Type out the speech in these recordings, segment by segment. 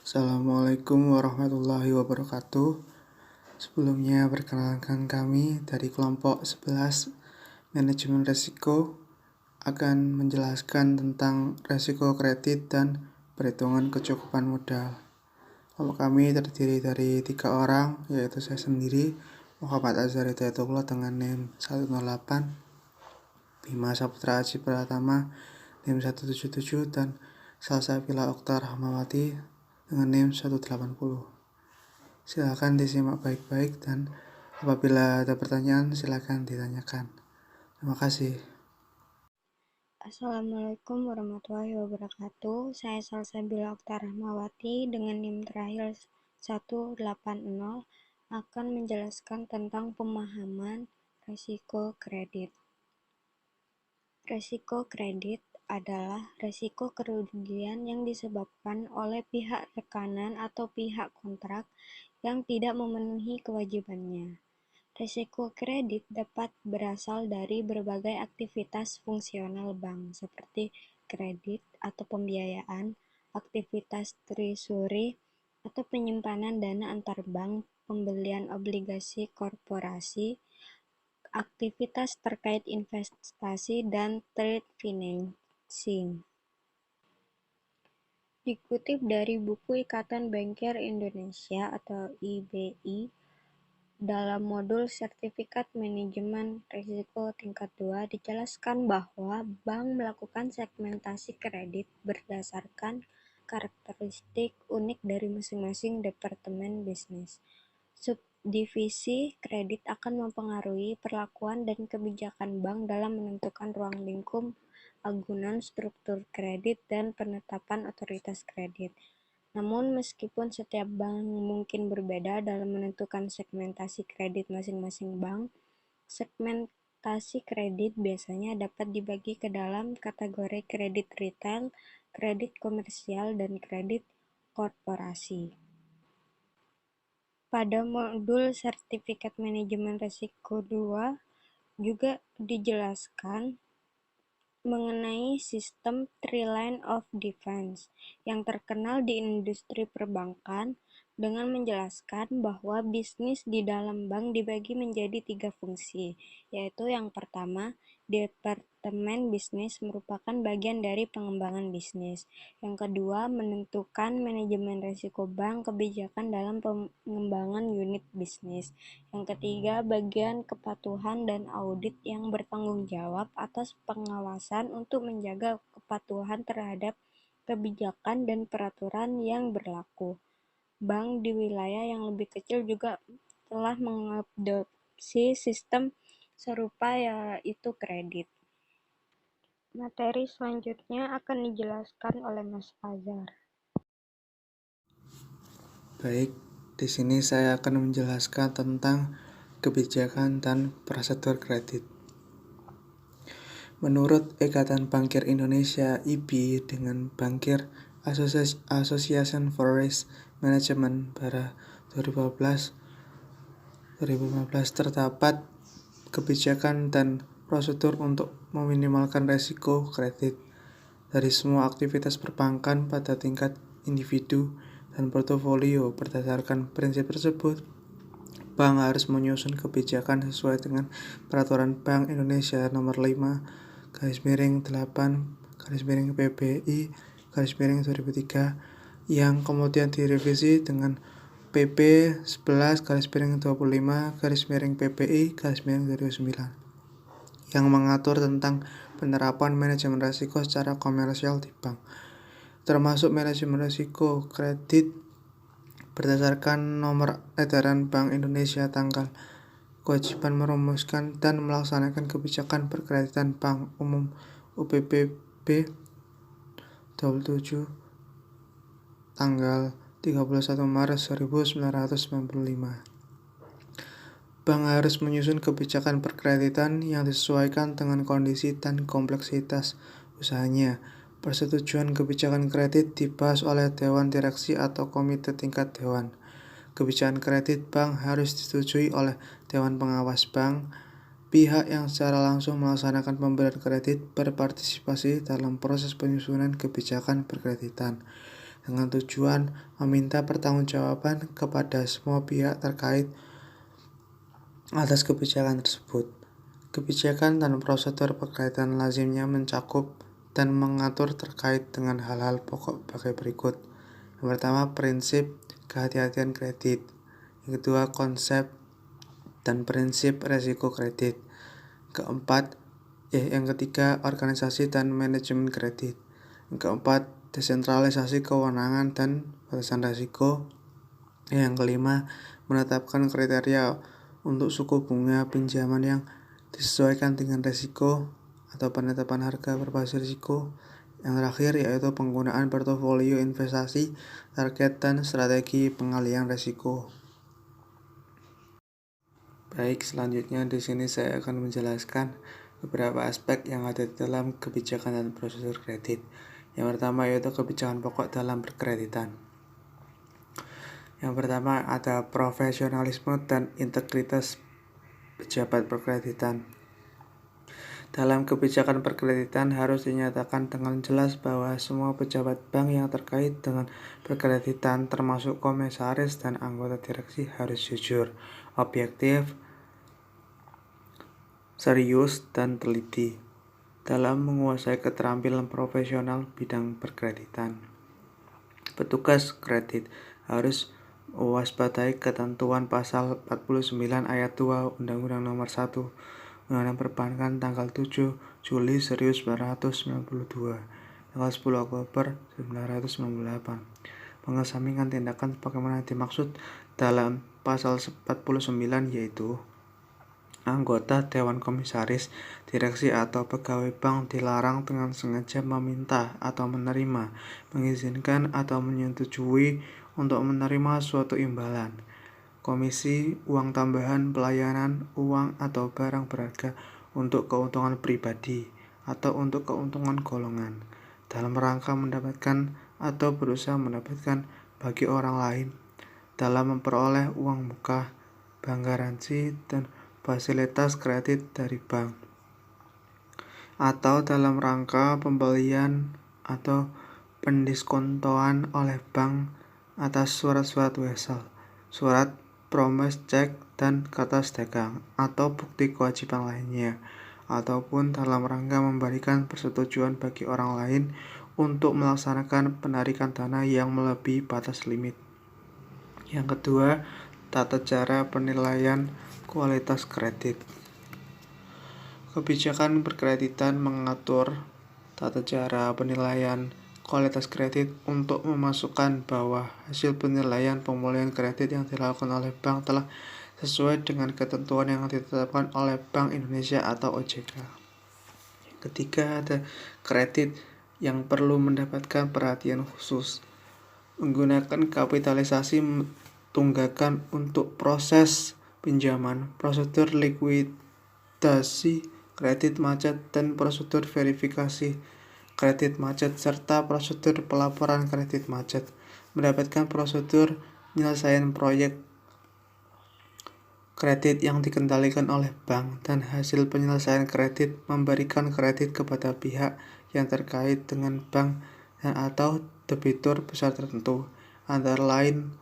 Assalamualaikum warahmatullahi wabarakatuh. Sebelumnya perkenalkan kami dari kelompok 11 Manajemen Risiko akan menjelaskan tentang risiko kredit dan perhitungan kecukupan modal. Kelompok kami terdiri dari 3 orang, yaitu saya sendiri, Muhammad Azhar Hidayatullah dengan NIM 108, Bima Saputra Aji Pratama NIM 177, dan Salsabila Oktar Rahmawati dengan NIM 180. Silakan disimak baik-baik dan apabila ada pertanyaan silakan ditanyakan. Terima kasih. Assalamualaikum warahmatullahi wabarakatuh. Saya Salsabila Oktar Rahmawati dengan NIM terakhir 180 akan menjelaskan tentang pemahaman risiko kredit. Risiko kredit adalah risiko kerugian yang disebabkan oleh pihak rekanan atau pihak kontrak yang tidak memenuhi kewajibannya. Risiko kredit dapat berasal dari berbagai aktivitas fungsional bank, seperti kredit atau pembiayaan, aktivitas treasury atau penyimpanan dana antar bank, pembelian obligasi korporasi, aktivitas terkait investasi, dan trade financing. Dikutip dari buku Ikatan Bankir Indonesia atau IBI, dalam modul Sertifikat Manajemen Risiko Tingkat 2 dijelaskan bahwa bank melakukan segmentasi kredit berdasarkan karakteristik unik dari masing-masing departemen bisnis. Subdivisi kredit akan mempengaruhi perlakuan dan kebijakan bank dalam menentukan ruang lingkup agunan struktur kredit dan penetapan otoritas kredit. Namun, meskipun setiap bank mungkin berbeda dalam menentukan segmentasi kredit masing-masing bank, segmentasi kredit biasanya dapat dibagi ke dalam kategori kredit retail, kredit komersial, dan kredit korporasi. Pada modul Sertifikat Manajemen Risiko 2 juga dijelaskan mengenai sistem Three Line of Defense yang terkenal di industri perbankan dengan menjelaskan bahwa bisnis di dalam bank dibagi menjadi 3 fungsi, yaitu yang pertama, departemen bisnis merupakan bagian dari pengembangan bisnis. Yang kedua, menentukan manajemen risiko bank, kebijakan dalam pengembangan unit bisnis. Yang ketiga, bagian kepatuhan dan audit yang bertanggung jawab atas pengawasan untuk menjaga kepatuhan terhadap kebijakan dan peraturan yang berlaku. Bank di wilayah yang lebih kecil juga telah mengadopsi sistem serupa, yaitu kredit. Materi selanjutnya akan dijelaskan oleh Mas Azhar. Baik, di sini saya akan menjelaskan tentang kebijakan dan prosedur kredit. Menurut Ikatan Bankir Indonesia (IBI) dengan Bankir Association for Risk Management pada 2015 terdapat kebijakan dan prosedur untuk meminimalkan risiko kredit dari semua aktivitas perbankan pada tingkat individu dan portofolio. Berdasarkan prinsip tersebut, bank harus menyusun kebijakan sesuai dengan Peraturan Bank Indonesia Nomor 5/8/PBI/2003 yang kemudian direvisi dengan PP 11/25/PBI/2009 yang mengatur tentang penerapan manajemen risiko secara komersial di bank, termasuk manajemen risiko kredit berdasarkan Nomor Edaran Bank Indonesia tanggal kewajiban merumuskan dan melaksanakan kebijakan perkreditan Bank Umum UPBB 27 tanggal 31 Maret 1995. Bank harus menyusun kebijakan perkreditan yang disesuaikan dengan kondisi dan kompleksitas usahanya. Persetujuan kebijakan kredit dibahas oleh Dewan Direksi atau Komite Tingkat Dewan. Kebijakan kredit bank harus disetujui oleh Dewan Pengawas Bank. Pihak yang secara langsung melaksanakan pemberian kredit berpartisipasi dalam proses penyusunan kebijakan perkreditan. dengan tujuan meminta pertanggungjawaban kepada semua pihak terkait atas kebijakan tersebut. Kebijakan dan prosedur berkaitan lazimnya mencakup dan mengatur terkait dengan hal-hal pokok sebagai berikut. Yang pertama, prinsip kehati-hatian kredit. Yang kedua, konsep dan prinsip resiko kredit. Yang ketiga, organisasi dan manajemen kredit. Yang keempat, desentralisasi kewenangan dan batasan risiko. Yang kelima, menetapkan kriteria untuk suku bunga pinjaman yang disesuaikan dengan risiko atau penetapan harga berbasis risiko. Yang terakhir yaitu penggunaan portofolio investasi, target, dan strategi pengalihan risiko. Baik, selanjutnya di sini saya akan menjelaskan beberapa aspek yang ada di dalam kebijakan dan prosedur kredit. Yang pertama yaitu kebijakan pokok dalam perkreditan. Yang pertama ada profesionalisme dan integritas pejabat perkreditan. Dalam kebijakan perkreditan harus dinyatakan dengan jelas bahwa semua pejabat bank yang terkait dengan perkreditan termasuk komisaris dan anggota direksi harus jujur, objektif, serius, dan teliti dalam menguasai keterampilan profesional bidang perkreditan. Petugas kredit harus mewaspadai ketentuan pasal 49 ayat 2 Undang-Undang Nomor 1 Undang-Undang Perbankan tanggal 7 Juli 1992, tanggal 10 Oktober 1998, mengesampingkan tindakan sebagaimana dimaksud dalam pasal 49 yaitu anggota Dewan Komisaris, direksi atau pegawai bank dilarang dengan sengaja meminta atau menerima, mengizinkan atau menyetujui untuk menerima suatu imbalan, komisi, uang tambahan, pelayanan, uang atau barang berharga untuk keuntungan pribadi atau untuk keuntungan golongan, dalam rangka mendapatkan atau berusaha mendapatkan bagi orang lain, dalam memperoleh uang muka, bank garansi, dan fasilitas kredit dari bank, atau dalam rangka pembelian atau pendiskontoan oleh bank atas surat-surat wesel, surat promise check, dan kertas dagang atau bukti kewajiban lainnya, ataupun dalam rangka memberikan persetujuan bagi orang lain untuk melaksanakan penarikan dana yang melebihi batas limit. Yang kedua, tata cara penilaian kualitas kredit. Kebijakan perkreditan mengatur tata cara penilaian kualitas kredit untuk memastikan bahwa hasil penilaian pemulihan kredit yang dilakukan oleh bank telah sesuai dengan ketentuan yang ditetapkan oleh Bank Indonesia atau OJK. Yang ketiga, ada kredit yang perlu mendapatkan perhatian khusus. Menggunakan kapitalisasi tunggakan untuk proses pinjaman, prosedur likuidasi kredit macet, dan prosedur verifikasi kredit macet, serta prosedur pelaporan kredit macet, mendapatkan prosedur penyelesaian proyek kredit yang dikendalikan oleh bank, dan hasil penyelesaian kredit memberikan kredit kepada pihak yang terkait dengan bank dan atau debitur besar tertentu, antara lain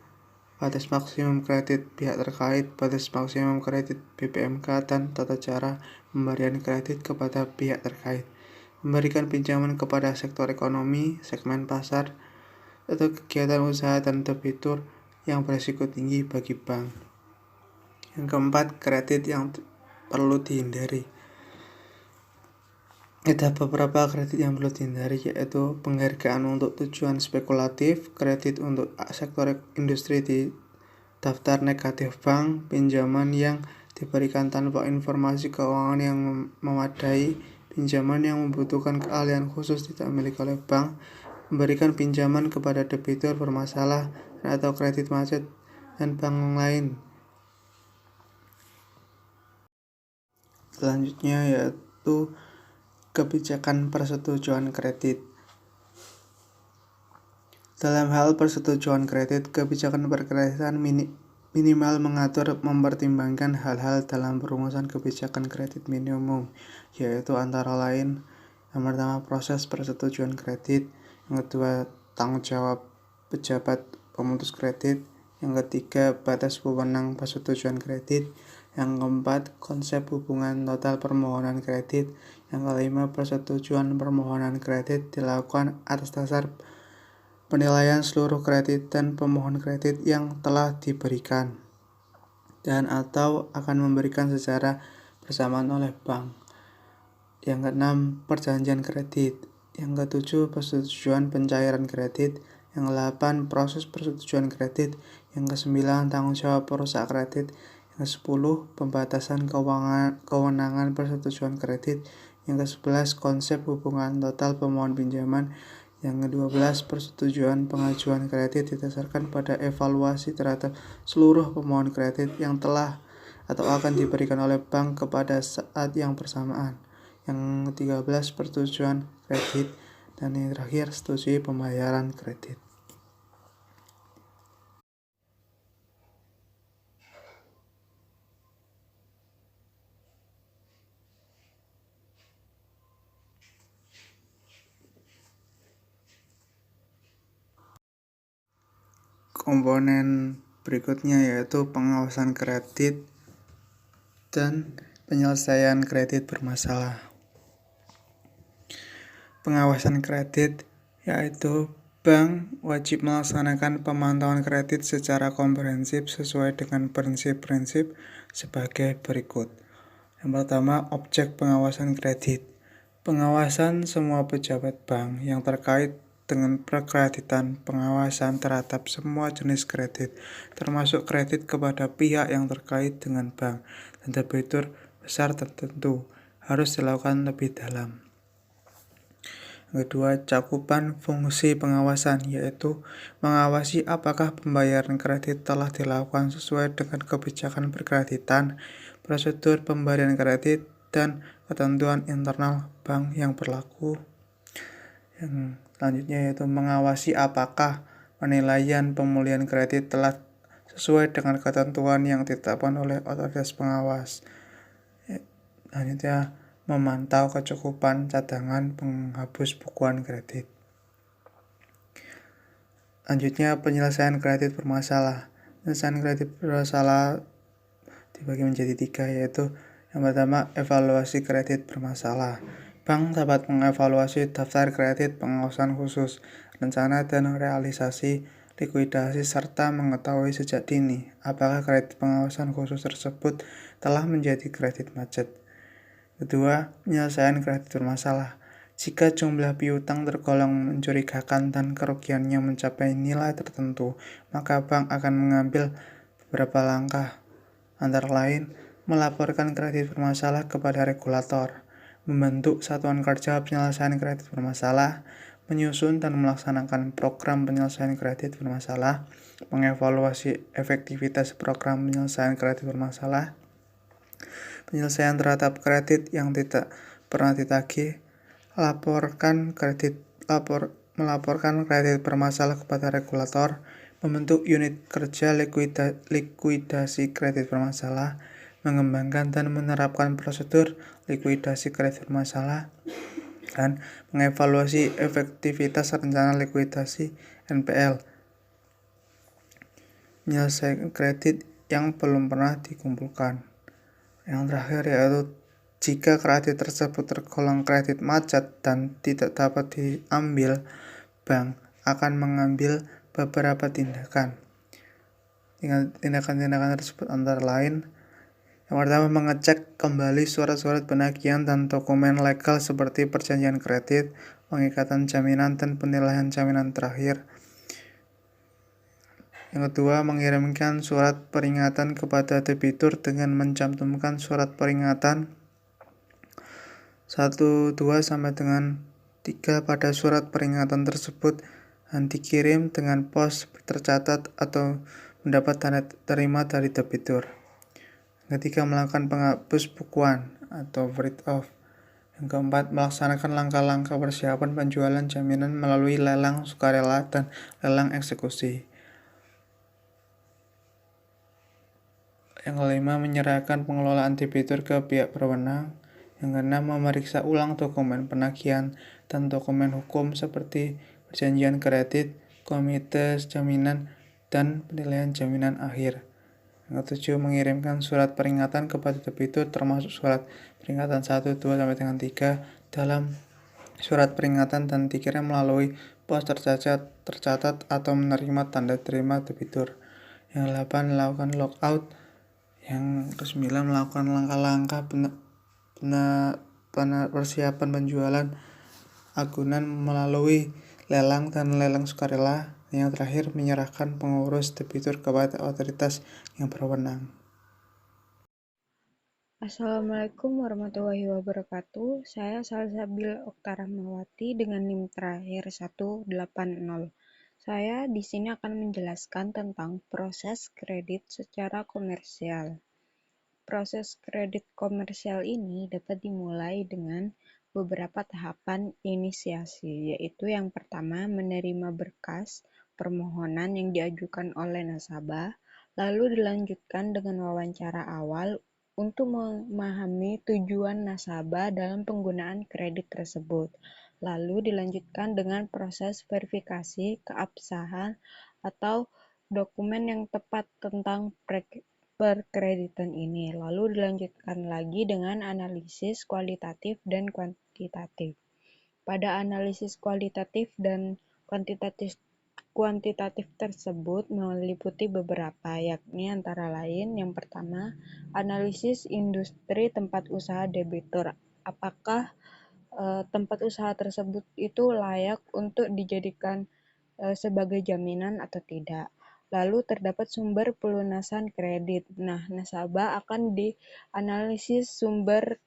batas maksimum kredit pihak terkait, batas maksimum kredit BPMK, dan tata cara pemberian kredit kepada pihak terkait, memberikan pinjaman kepada sektor ekonomi, segmen pasar, atau kegiatan usaha dan debitur yang berisiko tinggi bagi bank. Yang keempat, kredit yang perlu dihindari. Ada beberapa kredit yang perlu dihindari, yaitu penghargaan untuk tujuan spekulatif, kredit untuk sektor industri di daftar negatif bank, pinjaman yang diberikan tanpa informasi keuangan yang memadai, pinjaman yang membutuhkan keahlian khusus tidak dimiliki oleh bank, memberikan pinjaman kepada debitur bermasalah atau kredit macet, dan bank lain. Selanjutnya yaitu kebijakan persetujuan kredit. Dalam hal persetujuan kredit, kebijakan perkreditan minimal mengatur mempertimbangkan hal-hal dalam perumusan kebijakan kredit minimum, yaitu antara lain yang pertama proses persetujuan kredit, yang kedua tanggung jawab pejabat pemutus kredit. Yang ketiga, batas wewenang persetujuan kredit. Yang keempat, konsep hubungan total permohonan kredit. Yang kelima, persetujuan permohonan kredit dilakukan atas dasar penilaian seluruh kredit dan pemohon kredit yang telah diberikan dan atau akan memberikan secara bersamaan oleh bank. Yang keenam, perjanjian kredit. Yang ketujuh, persetujuan pencairan kredit. Yang ke-8, proses persetujuan kredit. Yang ke-9, tanggung jawab perusahaan kredit. Yang ke-10, pembatasan kewenangan persetujuan kredit. Yang ke-11, konsep hubungan total pemohon pinjaman. Yang ke-12, persetujuan pengajuan kredit didasarkan pada evaluasi terhadap seluruh pemohon kredit yang telah atau akan diberikan oleh bank kepada saat yang bersamaan. Yang ke-13, persetujuan kredit. Dan yang terakhir, setujui pembayaran kredit. Komponen berikutnya yaitu pengawasan kredit dan penyelesaian kredit bermasalah. Pengawasan kredit yaitu bank wajib melaksanakan pemantauan kredit secara komprehensif sesuai dengan prinsip-prinsip sebagai berikut. Yang pertama, objek pengawasan kredit. Pengawasan semua pejabat bank yang terkait dengan perkreditan, pengawasan terhadap semua jenis kredit, termasuk kredit kepada pihak yang terkait dengan bank dan debitur besar tertentu, harus dilakukan lebih dalam. Yang kedua, cakupan fungsi pengawasan, yaitu mengawasi apakah pembayaran kredit telah dilakukan sesuai dengan kebijakan perkreditan, prosedur pemberian kredit, dan ketentuan internal bank yang berlaku. Yang selanjutnya yaitu mengawasi apakah penilaian pemulihan kredit telah sesuai dengan ketentuan yang ditetapkan oleh otoritas pengawas. Selanjutnya, memantau kecukupan cadangan penghapus bukuan kredit. Selanjutnya, penyelesaian kredit bermasalah. Penyelesaian kredit bermasalah dibagi menjadi 3, yaitu yang pertama, evaluasi kredit bermasalah. Bank dapat mengevaluasi daftar kredit pengawasan khusus, rencana dan realisasi likuidasi, serta mengetahui sejak dini apakah kredit pengawasan khusus tersebut telah menjadi kredit macet. Kedua, penyelesaian kredit bermasalah. Jika jumlah piutang tergolong mencurigakan dan kerugiannya mencapai nilai tertentu, maka bank akan mengambil beberapa langkah, antara lain melaporkan kredit bermasalah kepada regulator, membentuk satuan kerja penyelesaian kredit bermasalah, menyusun dan melaksanakan program penyelesaian kredit bermasalah, mengevaluasi efektivitas program penyelesaian kredit bermasalah, penyelesaian terhadap kredit yang tidak pernah ditagih, melaporkan kredit bermasalah kepada regulator, membentuk unit kerja likuidasi kredit bermasalah, mengembangkan dan menerapkan prosedur likuidasi kredit bermasalah, dan mengevaluasi efektivitas rencana likuidasi NPL. Menyelesaikan kredit yang belum pernah dikumpulkan. Yang terakhir yaitu jika kredit tersebut tergolong kredit macet dan tidak dapat diambil, bank akan mengambil beberapa tindakan. Tindakan-tindakan tersebut antara lain, yang pertama, mengecek kembali surat-surat penagihan dan dokumen legal seperti perjanjian kredit, pengikatan jaminan, dan penilaian jaminan terakhir. Yang kedua, mengirimkan surat peringatan kepada debitur dengan mencantumkan surat peringatan 1, 2, sampai dengan 3 pada surat peringatan tersebut dan dikirim dengan pos tercatat atau mendapat tanda terima dari debitur. Yang ketiga, melakukan penghapus bukuan atau write off. Yang keempat, melaksanakan langkah-langkah persiapan penjualan jaminan melalui lelang sukarela dan lelang eksekusi. Yang kelima, menyerahkan pengelolaan debitur ke pihak berwenang. Yang keenam, memeriksa ulang dokumen penagihan dan dokumen hukum seperti perjanjian kredit, komite jaminan, dan penilaian jaminan akhir. Yang ketujuh, mengirimkan surat peringatan kepada debitur termasuk surat peringatan 1, 2, sampai dengan 3. Dalam surat peringatan dan dikirim melalui pos tercatat atau menerima tanda terima debitur. Yang 8, melakukan logout. Yang ke-9, melakukan langkah-langkah persiapan penjualan agunan melalui lelang dan lelang sukarela. Yang terakhir, menyerahkan pengurus debitur kepada otoritas yang berwenang. Assalamualaikum warahmatullahi wabarakatuh. Saya Salsabil Oktarahmawati dengan NIM terakhir 180. Saya di sini akan menjelaskan tentang proses kredit secara komersial. Proses kredit komersial ini dapat dimulai dengan beberapa tahapan inisiasi, yaitu yang pertama menerima berkas permohonan yang diajukan oleh nasabah, lalu dilanjutkan dengan wawancara awal untuk memahami tujuan nasabah dalam penggunaan kredit tersebut. Lalu dilanjutkan dengan proses verifikasi keabsahan atau dokumen yang tepat tentang perkreditan ini, lalu dilanjutkan lagi dengan analisis kualitatif dan kuantitatif. Pada analisis kualitatif dan kuantitatif tersebut meliputi beberapa, yakni antara lain yang pertama, analisis industri tempat usaha debitur. Apakah tempat usaha tersebut itu layak untuk dijadikan sebagai jaminan atau tidak. Lalu terdapat sumber pelunasan kredit. Nah, nasabah akan dianalisis sumber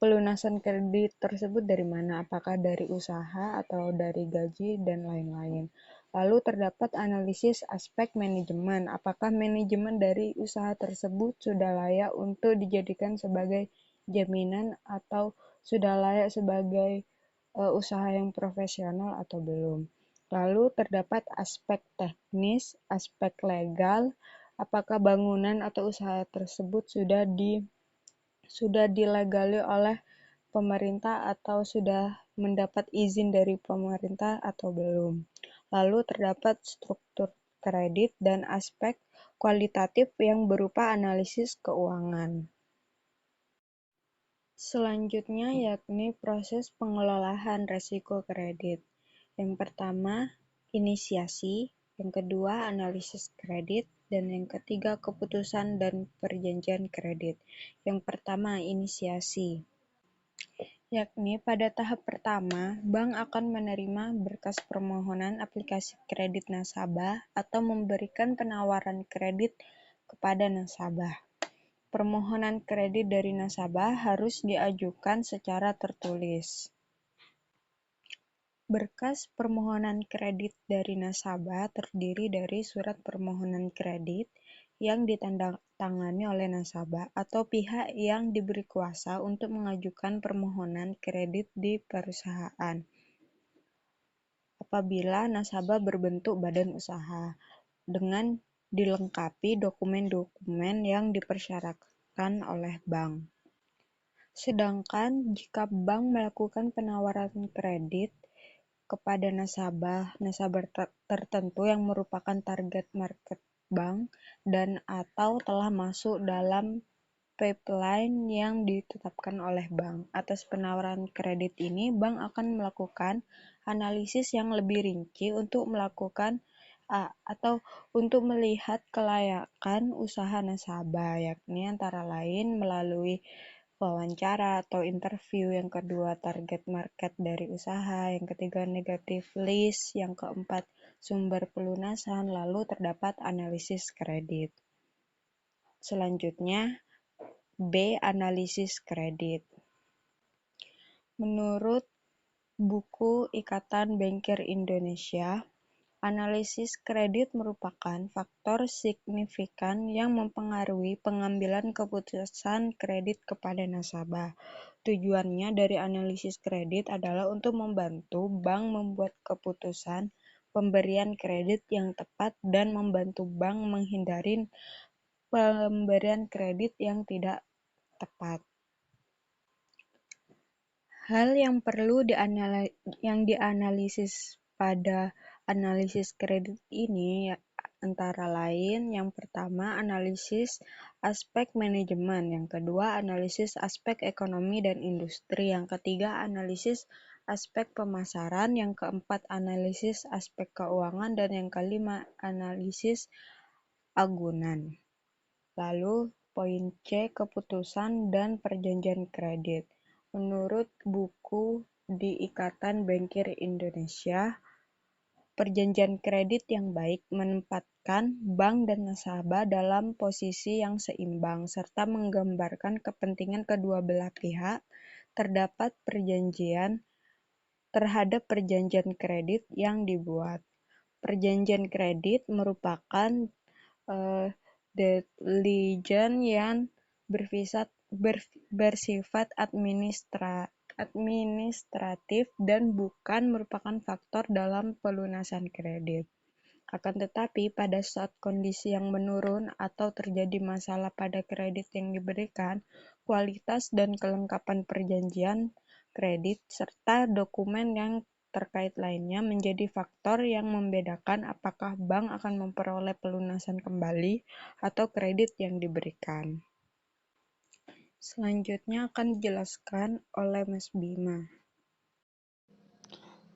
pelunasan kredit tersebut dari mana, apakah dari usaha atau dari gaji dan lain-lain. Lalu terdapat analisis aspek manajemen, apakah manajemen dari usaha tersebut sudah layak untuk dijadikan sebagai jaminan atau sudah layak sebagai usaha yang profesional atau belum. Lalu terdapat aspek teknis, aspek legal, apakah bangunan atau usaha tersebut sudah dilegali oleh pemerintah atau sudah mendapat izin dari pemerintah atau belum. Lalu terdapat struktur kredit dan aspek kualitatif yang berupa analisis keuangan. Selanjutnya yakni proses pengelolaan risiko kredit. Yang pertama, inisiasi, yang kedua, analisis kredit, dan yang ketiga, keputusan dan perjanjian kredit. Yang pertama, inisiasi, yakni pada tahap pertama, bank akan menerima berkas permohonan aplikasi kredit nasabah atau memberikan penawaran kredit kepada nasabah. Permohonan kredit dari nasabah harus diajukan secara tertulis. Berkas permohonan kredit dari nasabah terdiri dari surat permohonan kredit yang ditandatangani oleh nasabah atau pihak yang diberi kuasa untuk mengajukan permohonan kredit di perusahaan. Apabila nasabah berbentuk badan usaha, dengan dilengkapi dokumen-dokumen yang dipersyaratkan oleh bank. Sedangkan jika bank melakukan penawaran kredit kepada nasabah tertentu yang merupakan target market bank dan atau telah masuk dalam pipeline yang ditetapkan oleh bank. Atas penawaran kredit ini, bank akan melakukan analisis yang lebih rinci untuk melakukan atau untuk melihat kelayakan usaha nasabah, yakni antara lain melalui wawancara atau interview, yang kedua target market dari usaha, yang ketiga negative list, yang keempat sumber pelunasan, lalu terdapat analisis kredit. Selanjutnya, B. Analisis kredit. Menurut buku Ikatan Bankir Indonesia, analisis kredit merupakan faktor signifikan yang mempengaruhi pengambilan keputusan kredit kepada nasabah. Tujuannya dari analisis kredit adalah untuk membantu bank membuat keputusan pemberian kredit yang tepat dan membantu bank menghindari pemberian kredit yang tidak tepat. Hal yang perlu dianalisis pada analisis kredit ini antara lain yang pertama analisis aspek manajemen, yang kedua analisis aspek ekonomi dan industri, yang ketiga analisis aspek pemasaran, yang keempat analisis aspek keuangan, dan yang kelima analisis agunan. Lalu poin C, keputusan dan perjanjian kredit. Menurut buku di Ikatan Bankir Indonesia, perjanjian kredit yang baik menempatkan bank dan nasabah dalam posisi yang seimbang serta menggambarkan kepentingan kedua belah pihak. Terdapat perjanjian terhadap perjanjian kredit yang dibuat. Perjanjian kredit merupakan diligence yang bersifat administratif dan bukan merupakan faktor dalam pelunasan kredit. Akan tetapi, pada saat kondisi yang menurun atau terjadi masalah pada kredit yang diberikan, kualitas dan kelengkapan perjanjian kredit serta dokumen yang terkait lainnya menjadi faktor yang membedakan apakah bank akan memperoleh pelunasan kembali atau kredit yang diberikan. Selanjutnya akan dijelaskan oleh Mas Bima.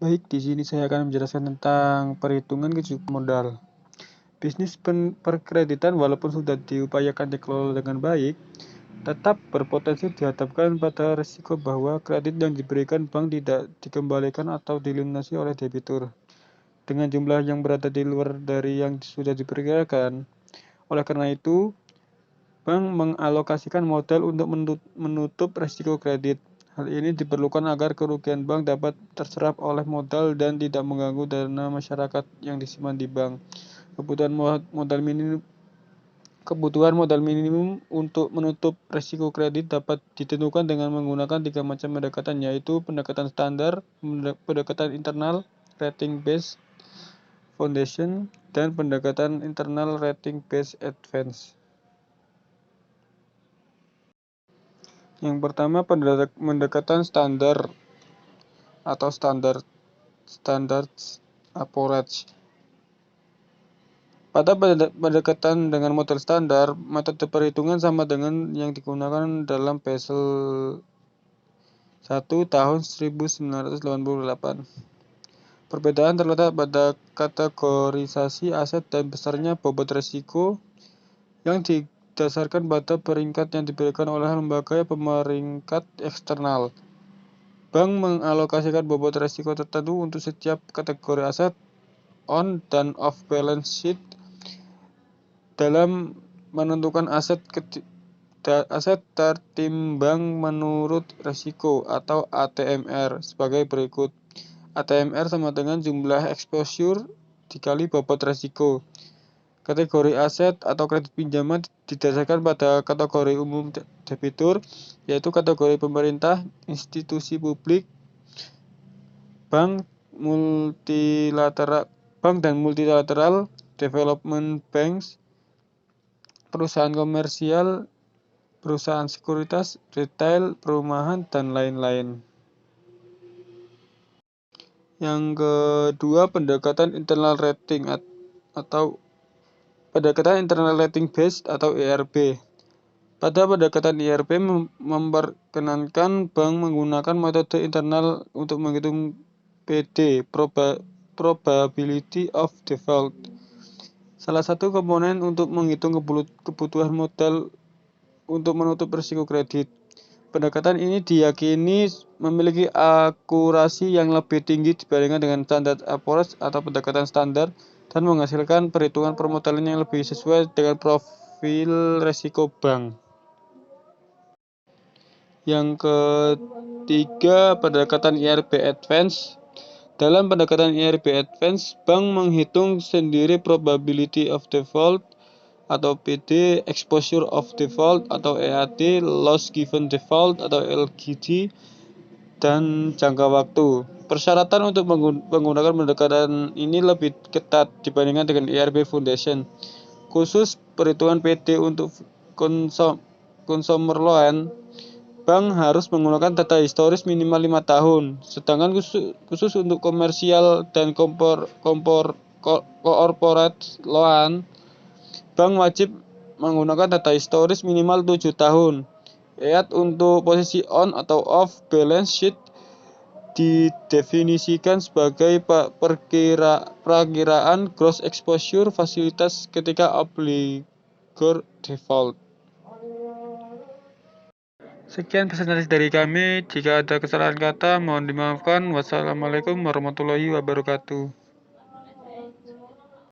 Baik, di sini saya akan menjelaskan tentang perhitungan kecukupan modal. Bisnis perkreditan walaupun sudah diupayakan dikelola dengan baik, tetap berpotensi dihadapkan pada risiko bahwa kredit yang diberikan bank tidak dikembalikan atau dilunasi oleh debitur dengan jumlah yang berada di luar dari yang sudah diperkirakan. Oleh karena itu, bank mengalokasikan modal untuk menutup risiko kredit. Hal ini diperlukan agar kerugian bank dapat terserap oleh modal dan tidak mengganggu dana masyarakat yang disimpan di bank. Kebutuhan modal minimum untuk menutup risiko kredit dapat ditentukan dengan menggunakan 3 macam pendekatan, yaitu pendekatan standar, pendekatan internal rating based foundation, dan pendekatan internal rating based advance. Yang pertama, pendekatan standar atau standards approach. Pada pendekatan dengan model standar, metode perhitungan sama dengan yang digunakan dalam Basel 1 tahun 1988. Perbedaan terletak pada kategorisasi aset dan besarnya bobot risiko yang didasarkan pada peringkat yang diberikan oleh lembaga pemeringkat eksternal. Bank mengalokasikan bobot risiko tertentu untuk setiap kategori aset on dan off balance sheet dalam menentukan aset tertimbang menurut risiko atau ATMR sebagai berikut. ATMR sama dengan jumlah exposure dikali bobot risiko. Kategori aset atau kredit pinjaman didasarkan pada kategori umum debitur, yaitu kategori pemerintah, institusi publik, bank dan multilateral, development banks, perusahaan komersial, perusahaan sekuritas, retail, perumahan, dan lain-lain. Yang kedua, pendekatan internal rating atau pendekatan internal rating based atau IRB. Pada pendekatan IRB memperkenankan bank menggunakan metode internal untuk menghitung PD, probability of default. Salah satu komponen untuk menghitung kebutuhan modal untuk menutup risiko kredit. Pendekatan ini diyakini memiliki akurasi yang lebih tinggi dibandingkan dengan standar approach atau pendekatan standar dan menghasilkan perhitungan permodalan yang lebih sesuai dengan profil risiko bank. Yang ketiga, pendekatan IRB Advance. Dalam pendekatan IRB Advance, bank menghitung sendiri probability of default atau PD, exposure of default atau EAD, loss given default atau LGD, dan jangka waktu. Persyaratan untuk menggunakan pendekatan ini lebih ketat dibandingkan dengan IRB Foundation. Khusus perhitungan PD untuk consumer loan, bank harus menggunakan data historis minimal 5 tahun. Sedangkan khusus untuk komersial dan corporate loan, bank wajib menggunakan data historis minimal 7 tahun. Untuk posisi on atau off balance sheet didefinisikan sebagai perakiraan gross exposure fasilitas ketika obligor default. Sekian presentasi dari kami. Jika ada kesalahan kata, mohon dimaafkan. Wassalamualaikum warahmatullahi wabarakatuh.